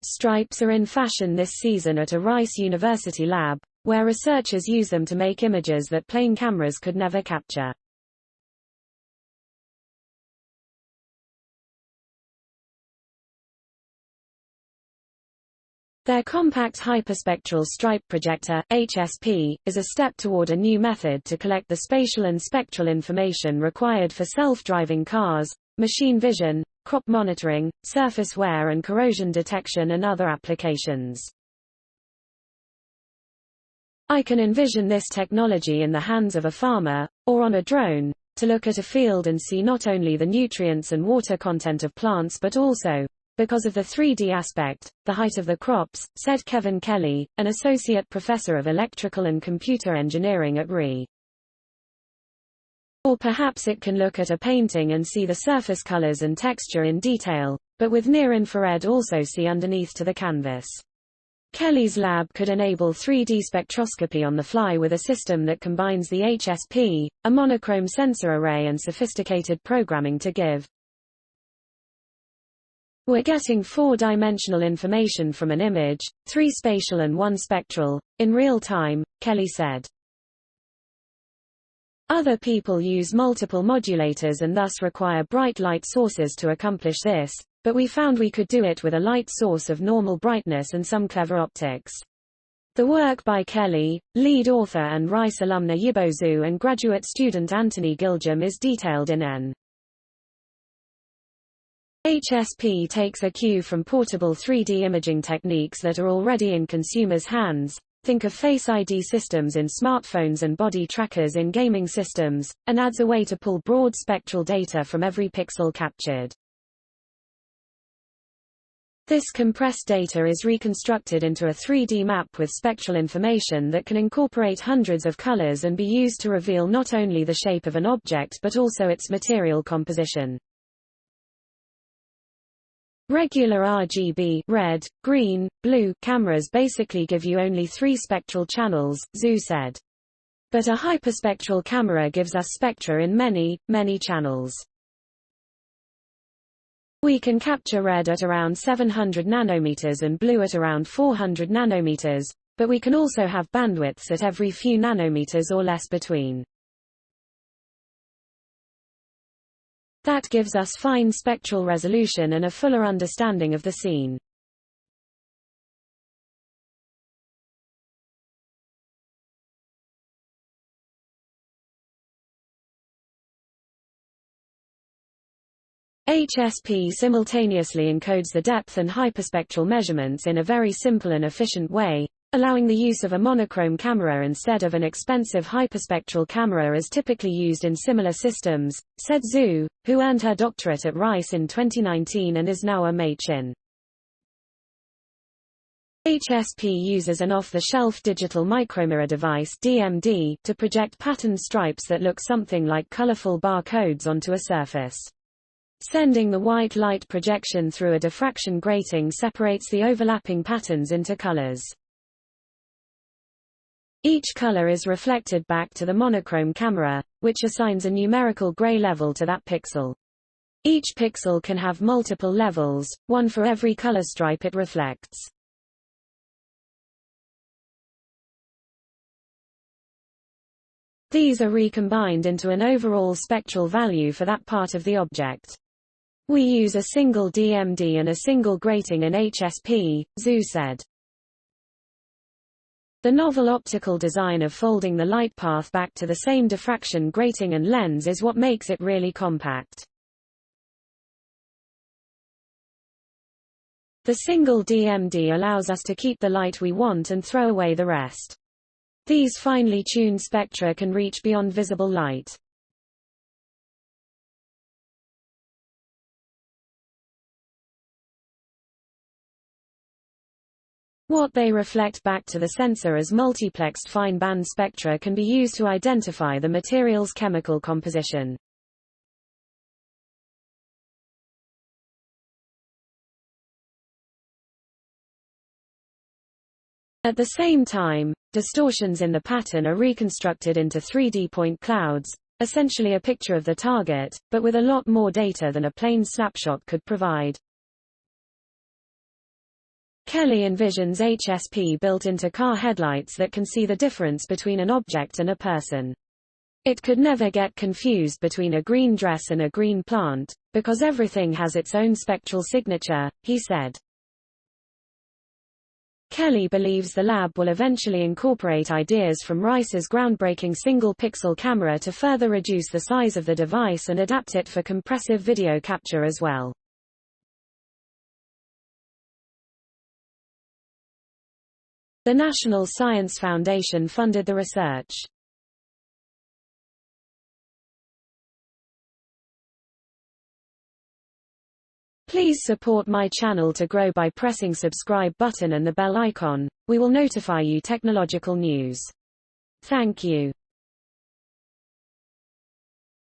stripes are in fashion this season at a Rice University lab, where researchers use them to make images that plain cameras could never capture. Their compact Hyperspectral Stripe Projector, HSP, is a step toward a new method to collect the spatial and spectral information required for self-driving cars, machine vision, crop monitoring, surface wear and corrosion detection and other applications. I can envision this technology in the hands of a farmer, or on a drone, to look at a field and see not only the nutrients and water content of plants but also, because of the 3D aspect, the height of the crops, said Kevin Kelly, an associate professor of electrical and computer engineering at RE. Or perhaps it can look at a painting and see the surface colors and texture in detail, but with near-infrared also see underneath to the canvas. Kelly's lab could enable 3D spectroscopy on the fly with a system that combines the HSP, a monochrome sensor array and sophisticated programming to give. We're getting 4-dimensional information from an image, 3 spatial and 1 spectral, in real time, Kelly said. Other people use multiple modulators and thus require bright light sources to accomplish this, but we found we could do it with a light source of normal brightness and some clever optics. The work by Kelly, lead author and Rice alumna Yibo Zhu and graduate student Anthony Gilgem is detailed in N. HSP takes a cue from portable 3D imaging techniques that are already in consumers' hands. Think of Face ID systems in smartphones and body trackers in gaming systems, and adds a way to pull broad spectral data from every pixel captured. This compressed data is reconstructed into a 3D map with spectral information that can incorporate hundreds of colors and be used to reveal not only the shape of an object but also its material composition. Regular RGB red, green, blue cameras basically give you only 3 spectral channels, Zhu said. But a hyperspectral camera gives us spectra in many, many channels. We can capture red at around 700 nanometers and blue at around 400 nanometers, but we can also have bandwidths at every few nanometers or less between. That gives us fine spectral resolution and a fuller understanding of the scene. HSP simultaneously encodes the depth and hyperspectral measurements in a very simple and efficient way, allowing the use of a monochrome camera instead of an expensive hyperspectral camera as typically used in similar systems, said Zhu, who earned her doctorate at Rice in 2019 and is now a MHIN. HSP uses an off-the-shelf digital micromirror device (DMD) to project patterned stripes that look something like colorful barcodes onto a surface. Sending the white light projection through a diffraction grating separates the overlapping patterns into colors. Each color is reflected back to the monochrome camera, which assigns a numerical gray level to that pixel. Each pixel can have multiple levels, one for every color stripe it reflects. These are recombined into an overall spectral value for that part of the object. We use a single DMD and a single grating in HSP, Zhu said. The novel optical design of folding the light path back to the same diffraction grating and lens is what makes it really compact. The single DMD allows us to keep the light we want and throw away the rest. These finely tuned spectra can reach beyond visible light. What they reflect back to the sensor as multiplexed fine-band spectra can be used to identify the material's chemical composition. At the same time, distortions in the pattern are reconstructed into 3D point clouds, essentially a picture of the target, but with a lot more data than a plain snapshot could provide. Kelly envisions HSP built into car headlights that can see the difference between an object and a person. It could never get confused between a green dress and a green plant, because everything has its own spectral signature, he said. Kelly believes the lab will eventually incorporate ideas from Rice's groundbreaking single-pixel camera to further reduce the size of the device and adapt it for compressive video capture as well. The National Science Foundation funded the research. Please support my channel to grow by pressing subscribe button and the bell icon. We will notify you technological news. Thank you.